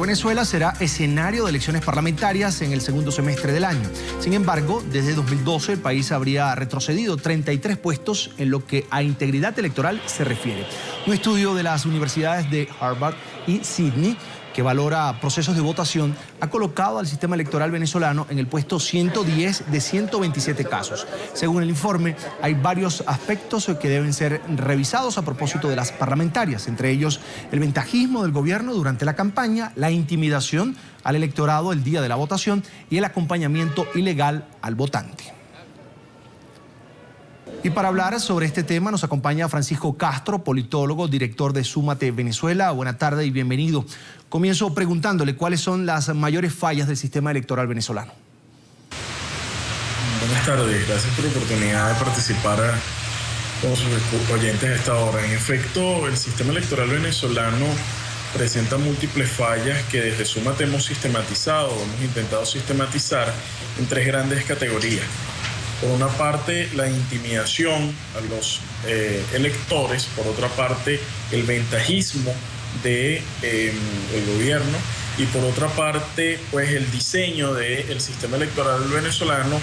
Venezuela será escenario de elecciones parlamentarias en el segundo semestre del año. Sin embargo, desde 2012 el país habría retrocedido 33 puestos en lo que a integridad electoral se refiere. Un estudio de las universidades de Harvard y Sydney, que valora procesos de votación, ha colocado al sistema electoral venezolano en el puesto 110 de 127 casos. Según el informe, hay varios aspectos que deben ser revisados a propósito de las parlamentarias, entre ellos el ventajismo del gobierno durante la campaña, la intimidación al electorado el día de la votación y el acompañamiento ilegal al votante. Y para hablar sobre este tema nos acompaña Francisco Castro, politólogo, director de Súmate Venezuela. Buenas tardes y bienvenido. Comienzo preguntándole cuáles son las mayores fallas del sistema electoral venezolano. Buenas tardes, gracias por la oportunidad de participar con sus oyentes a esta hora. En efecto, el sistema electoral venezolano presenta múltiples fallas que desde Súmate hemos intentado sistematizar en tres grandes categorías. Por una parte, la intimidación a los electores, por otra parte, el ventajismo del gobierno y por otra parte, pues el diseño del sistema electoral venezolano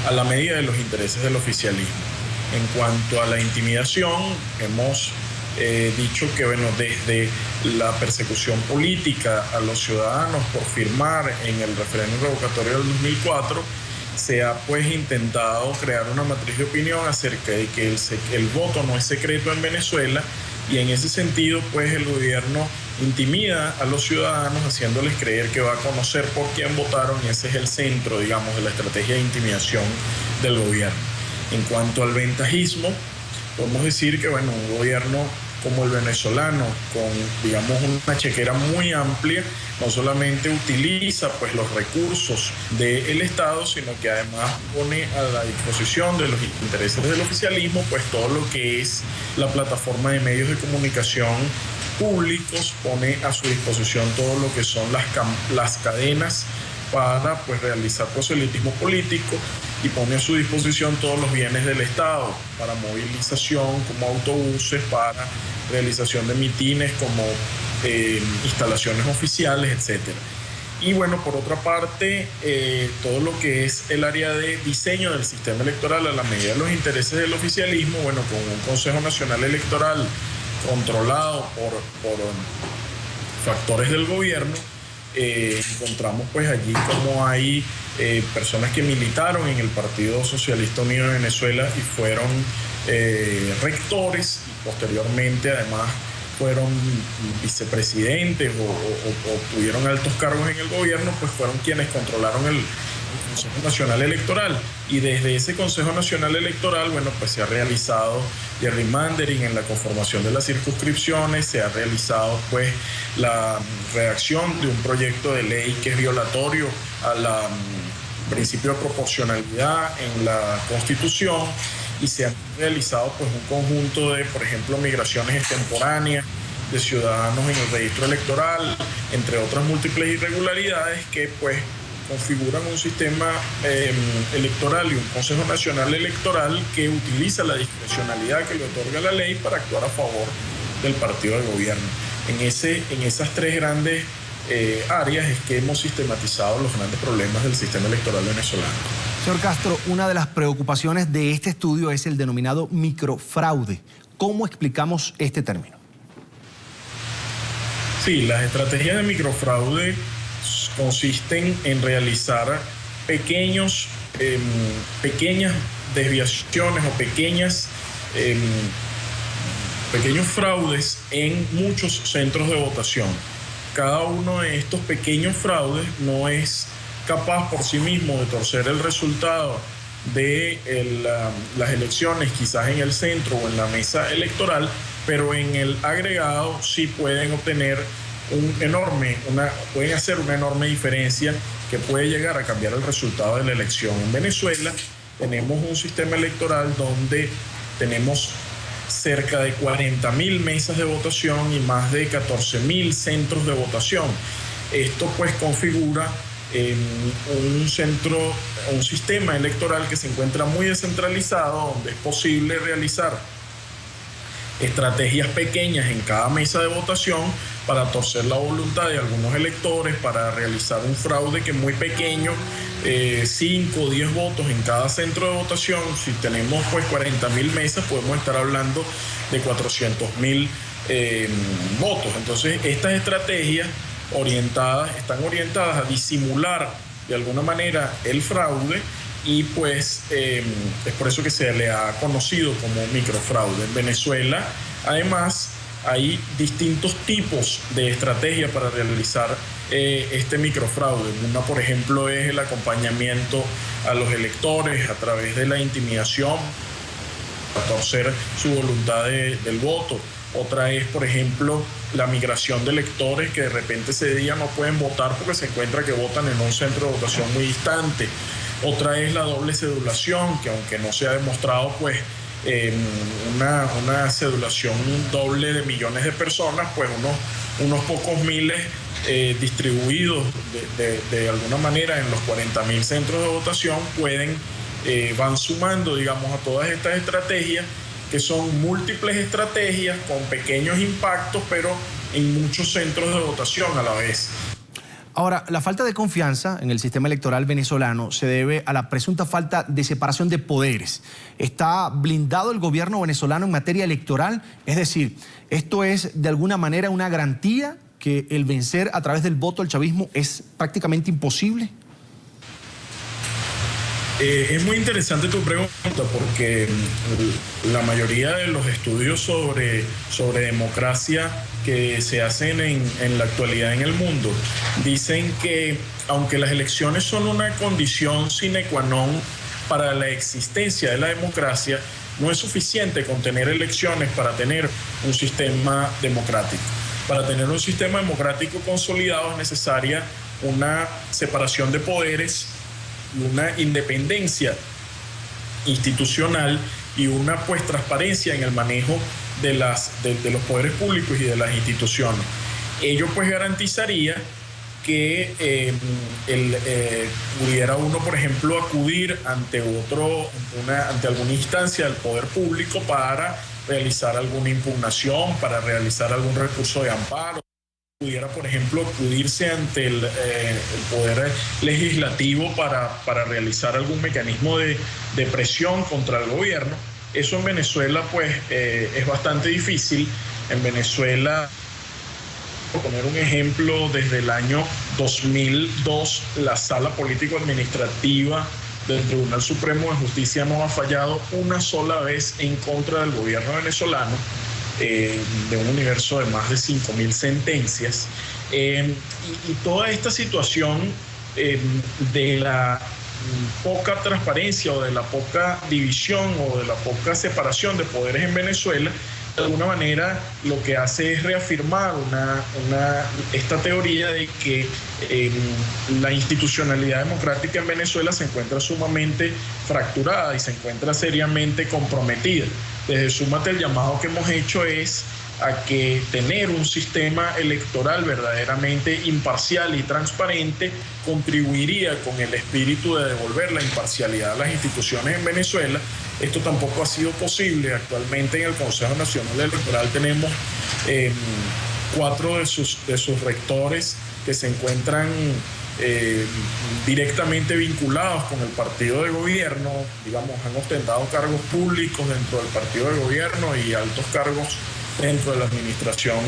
a la medida de los intereses del oficialismo. En cuanto a la intimidación, hemos dicho que desde la persecución política a los ciudadanos por firmar en el referéndum revocatorio del 2004, se ha pues intentado crear una matriz de opinión acerca de que el voto no es secreto en Venezuela, y en ese sentido pues el gobierno intimida a los ciudadanos haciéndoles creer que va a conocer por quién votaron, y ese es el centro, digamos, de la estrategia de intimidación del gobierno. En cuanto al ventajismo, podemos decir que un gobierno como el venezolano, con digamos una chequera muy amplia, no solamente utiliza pues los recursos del Estado, sino que además pone a la disposición de los intereses del oficialismo pues todo lo que es la plataforma de medios de comunicación públicos, pone a su disposición todo lo que son las cadenas para pues realizar proselitismo político, y pone a su disposición todos los bienes del Estado para movilización, como autobuses, para realización de mitines, como instalaciones oficiales, etc. Y por otra parte, todo lo que es el área de diseño del sistema electoral a la medida de los intereses del oficialismo, con un Consejo Nacional Electoral controlado por factores del gobierno. Encontramos pues allí como hay personas que militaron en el Partido Socialista Unido de Venezuela y fueron rectores, y posteriormente además fueron vicepresidentes o tuvieron altos cargos en el gobierno, pues fueron quienes controlaron el Consejo Nacional Electoral. Y desde ese Consejo Nacional Electoral, pues se ha realizado gerrymandering en la conformación de las circunscripciones, se ha realizado pues la redacción de un proyecto de ley que es violatorio al principio de proporcionalidad en la Constitución, y se ha realizado pues un conjunto de, por ejemplo, migraciones extemporáneas de ciudadanos en el registro electoral, entre otras múltiples irregularidades que pues configuran un sistema electoral y un Consejo Nacional Electoral que utiliza la discrecionalidad que le otorga la ley para actuar a favor del partido de gobierno. En esas tres grandes áreas es que hemos sistematizado los grandes problemas del sistema electoral venezolano. Señor Castro, una de las preocupaciones de este estudio es el denominado microfraude. ¿Cómo explicamos este término? Sí, las estrategias de microfraude consisten en realizar pequeñas desviaciones o pequeños fraudes en muchos centros de votación. Cada uno de estos pequeños fraudes no es capaz por sí mismo de torcer el resultado de las elecciones, quizás en el centro o en la mesa electoral, pero en el agregado sí pueden obtener pueden hacer una enorme diferencia que puede llegar a cambiar el resultado de la elección. En Venezuela tenemos un sistema electoral donde tenemos cerca de 40.000 mesas de votación y más de 14.000 centros de votación. Esto pues configura un sistema electoral que se encuentra muy descentralizado, donde es posible realizar estrategias pequeñas en cada mesa de votación para torcer la voluntad de algunos electores, para realizar un fraude que es muy pequeño, 5 o 10 votos en cada centro de votación. Si tenemos pues 40.000 mesas, podemos estar hablando de 400.000 votos. Entonces, estas estrategias están orientadas a disimular de alguna manera el fraude, y pues es por eso que se le ha conocido como microfraude. En Venezuela, además, hay distintos tipos de estrategias para realizar este microfraude. Una, por ejemplo, es el acompañamiento a los electores a través de la intimidación, para torcer su voluntad del voto. Otra es, por ejemplo, la migración de electores que de repente ese día no pueden votar porque se encuentra que votan en un centro de votación muy distante. Otra es la doble cedulación, que aunque no se ha demostrado pues una cedulación doble de millones de personas, pues unos pocos miles distribuidos de alguna manera en los 40.000 centros de votación van sumando, digamos, a todas estas estrategias, que son múltiples estrategias con pequeños impactos, pero en muchos centros de votación a la vez. Ahora, la falta de confianza en el sistema electoral venezolano se debe a la presunta falta de separación de poderes. ¿Está blindado el gobierno venezolano en materia electoral? Es decir, ¿esto es de alguna manera una garantía que el vencer a través del voto al chavismo es prácticamente imposible? Es muy interesante tu pregunta, porque la mayoría de los estudios sobre democracia que se hacen en la actualidad en el mundo dicen que aunque las elecciones son una condición sine qua non para la existencia de la democracia, no es suficiente con tener elecciones para tener un sistema democrático. Para tener un sistema democrático consolidado es necesaria una separación de poderes, una independencia institucional y una pues transparencia en el manejo de los poderes públicos y de las instituciones. Ello pues garantizaría que pudiera uno, por ejemplo, acudir ante alguna instancia del poder público para realizar alguna impugnación, para realizar algún recurso de amparo. Pudiera, por ejemplo, acudirse ante el Poder Legislativo para realizar algún mecanismo de presión contra el gobierno. Eso en Venezuela pues es bastante difícil. En Venezuela, por poner un ejemplo, desde el año 2002 la Sala Político-Administrativa del Tribunal Supremo de Justicia no ha fallado una sola vez en contra del gobierno venezolano, de un universo de más de 5.000 sentencias. Y toda esta situación de la poca transparencia o de la poca división o de la poca separación de poderes en Venezuela, de alguna manera lo que hace es reafirmar esta teoría de que la institucionalidad democrática en Venezuela se encuentra sumamente fracturada y se encuentra seriamente comprometida. Desde Súmate, el llamado que hemos hecho es a que tener un sistema electoral verdaderamente imparcial y transparente contribuiría con el espíritu de devolver la imparcialidad a las instituciones en Venezuela. Esto tampoco ha sido posible. Actualmente en el Consejo Nacional Electoral tenemos 4 de sus rectores que se encuentran directamente vinculados con el partido de gobierno, digamos, han ostentado cargos públicos dentro del partido de gobierno y altos cargos dentro de la administración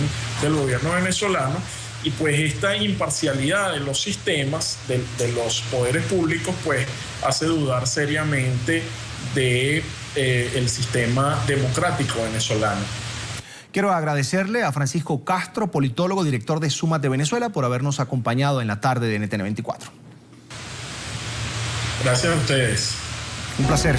del gobierno venezolano. Y pues esta imparcialidad de los sistemas, de los poderes públicos, pues hace dudar seriamente del sistema democrático venezolano. Quiero agradecerle a Francisco Castro, politólogo, director de Súmate Venezuela, por habernos acompañado en la tarde de NTN 24. Gracias a ustedes. Un placer.